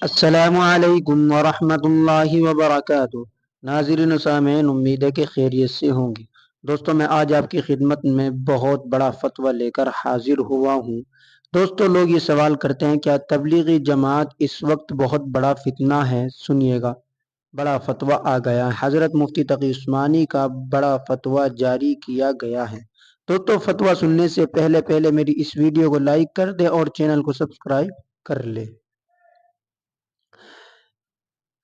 السلام علیکم ورحمۃ اللہ وبرکاتہ۔ ناظرین و سامعین، امید ہے کہ خیریت سے ہوں گے۔ دوستو، میں آج آپ کی خدمت میں بہت بڑا فتویٰ لے کر حاضر ہوا ہوں۔ دوستو، لوگ یہ سوال کرتے ہیں کیا تبلیغی جماعت اس وقت بہت بڑا فتنہ ہے؟ سنیے گا، بڑا فتویٰ آ گیا ہے۔ حضرت مفتی تقی عثمانی کا بڑا فتویٰ جاری کیا گیا ہے۔ دوستو، فتویٰ سننے سے پہلے میری اس ویڈیو کو لائک کر دے اور چینل کو سبسکرائب کر لے۔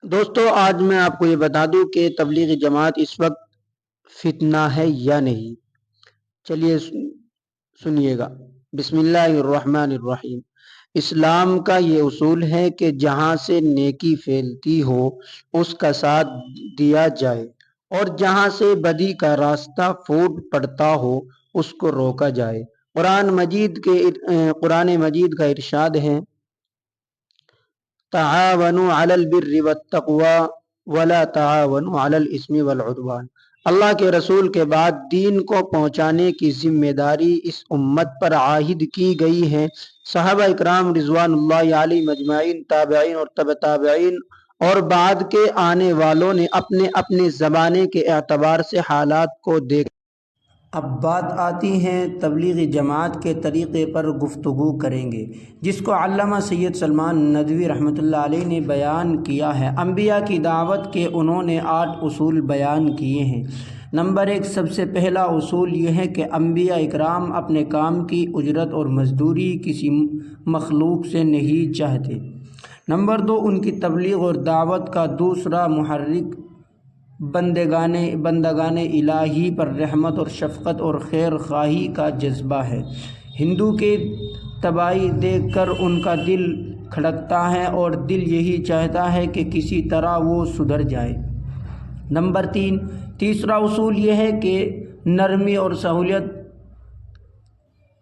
دوستو، آج میں آپ کو یہ بتا دوں کہ تبلیغی جماعت اس وقت فتنہ ہے یا نہیں۔ چلیے سنیے گا، بسم اللہ الرحمن الرحیم۔ اسلام کا یہ اصول ہے کہ جہاں سے نیکی پھیلتی ہو اس کا ساتھ دیا جائے، اور جہاں سے بدی کا راستہ پھوٹ پڑتا ہو اس کو روکا جائے۔ قرآن مجید کا ارشاد ہے، تعاونوا علی البر والتقوی ولا تعاونوا علی الاثم والعدوان۔ اللہ کے رسول کے بعد دین کو پہنچانے کی ذمہ داری اس امت پر عائد کی گئی ہے۔ صحابہ اکرام رضوان اللہ علیہم اجمعین، تابعین اور تبع تابعین اور بعد کے آنے والوں نے اپنے اپنے زمانے کے اعتبار سے حالات کو دیکھا۔ اب بات آتی ہے تبلیغی جماعت کے طریقے پر گفتگو کریں گے، جس کو علامہ سید سلمان ندوی رحمۃ اللہ علیہ نے بیان کیا ہے۔ انبیاء کی دعوت کے انہوں نے 8 اصول بیان کیے ہیں۔ نمبر 1، سب سے پہلا اصول یہ ہے کہ انبیاء اکرام اپنے کام کی اجرت اور مزدوری کسی مخلوق سے نہیں چاہتے۔ نمبر 2، ان کی تبلیغ اور دعوت کا دوسرا محرک بندگان الہی پر رحمت اور شفقت اور خیر خواہی کا جذبہ ہے۔ ہندو کے تباہی دیکھ کر ان کا دل کھٹکتا ہے اور دل یہی چاہتا ہے کہ کسی طرح وہ سدھر جائے۔ نمبر 3، تیسرا اصول یہ ہے کہ نرمی اور سہولت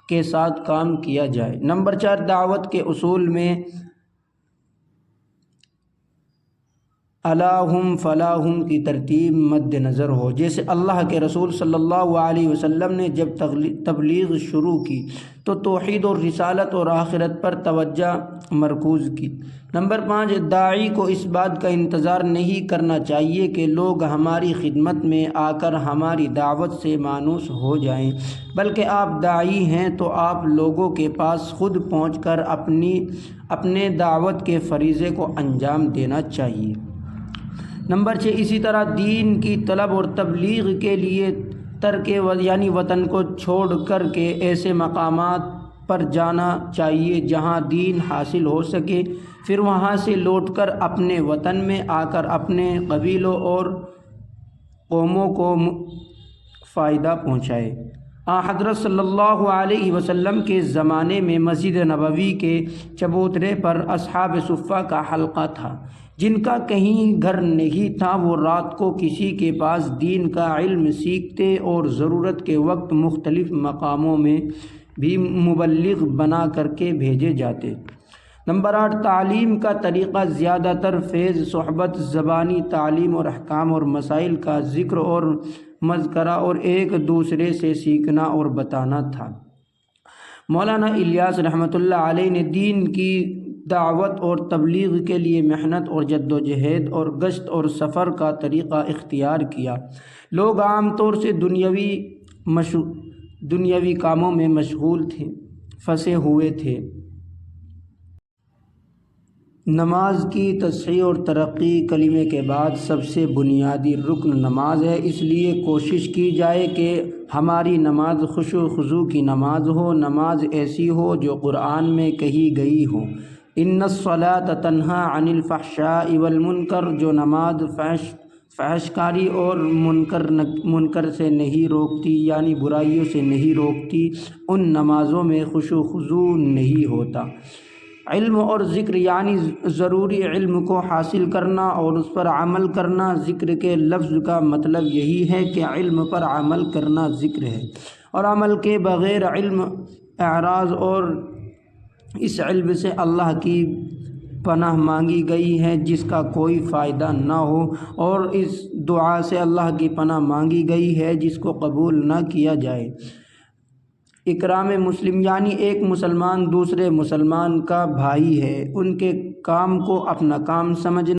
کے ساتھ کام کیا جائے۔ نمبر 4، دعوت کے اصول میں الاہم فلاہم کی ترتیب مد نظر ہو۔ جیسے اللہ کے رسول صلی اللہ علیہ وسلم نے جب تبلیغ شروع کی تو توحید اور رسالت اور آخرت پر توجہ مرکوز کی۔ نمبر 5، داعی کو اس بات کا انتظار نہیں کرنا چاہیے کہ لوگ ہماری خدمت میں آ کر ہماری دعوت سے مانوس ہو جائیں، بلکہ آپ داعی ہیں تو آپ لوگوں کے پاس خود پہنچ کر اپنے دعوت کے فریضے کو انجام دینا چاہیے۔ نمبر 6، اسی طرح دین کی طلب اور تبلیغ کے لیے ترک وطن کو چھوڑ کر کے ایسے مقامات پر جانا چاہیے جہاں دین حاصل ہو سکے، پھر وہاں سے لوٹ کر اپنے وطن میں آ کر اپنے قبیلوں اور قوموں کو فائدہ پہنچائے۔ حضرت صلی اللہ علیہ وسلم کے زمانے میں مسجد نبوی کے چبوترے پر اصحاب صفہ کا حلقہ تھا۔ جن کا کہیں گھر نہیں تھا وہ رات کو کسی کے پاس دین کا علم سیکھتے اور ضرورت کے وقت مختلف مقاموں میں بھی مبلغ بنا کر کے بھیجے جاتے۔ نمبر 8، تعلیم کا طریقہ زیادہ تر فیض، صحبت، زبانی تعلیم اور احکام اور مسائل کا ذکر اور مذکرہ اور ایک دوسرے سے سیکھنا اور بتانا تھا۔ مولانا الیاس رحمۃ اللہ علیہ نے دین کی دعوت اور تبلیغ کے لیے محنت اور جدوجہد اور گشت اور سفر کا طریقہ اختیار کیا۔ لوگ عام طور سے دنیاوی کاموں میں مشغول پھنسے ہوئے تھے۔ نماز کی تصحیح اور ترقی کلمے کے بعد سب سے بنیادی رکن نماز ہے، اس لیے کوشش کی جائے کہ ہماری نماز خشوع و خضوع کی نماز ہو، نماز ایسی ہو جو قرآن میں کہی گئی ہو، ان الصلاۃ تنہی عن الفحشاء والمنکر، جو نماز فحش کاری اور منکر سے نہیں روکتی، یعنی برائیوں سے نہیں روکتی، ان نمازوں میں خشوع و خضوع نہیں ہوتا۔ علم اور ذکر، یعنی ضروری علم کو حاصل کرنا اور اس پر عمل کرنا۔ ذکر کے لفظ کا مطلب یہی ہے کہ علم پر عمل کرنا ذکر ہے، اور عمل کے بغیر علم اعراض اور اس علم سے اللہ کی پناہ مانگی گئی ہے جس کا کوئی فائدہ نہ ہو، اور اس دعا سے اللہ کی پناہ مانگی گئی ہے جس کو قبول نہ کیا جائے۔ اکرام مسلم، یعنی ایک مسلمان دوسرے مسلمان کا بھائی ہے، ان کے کام کو اپنا کام سمجھنا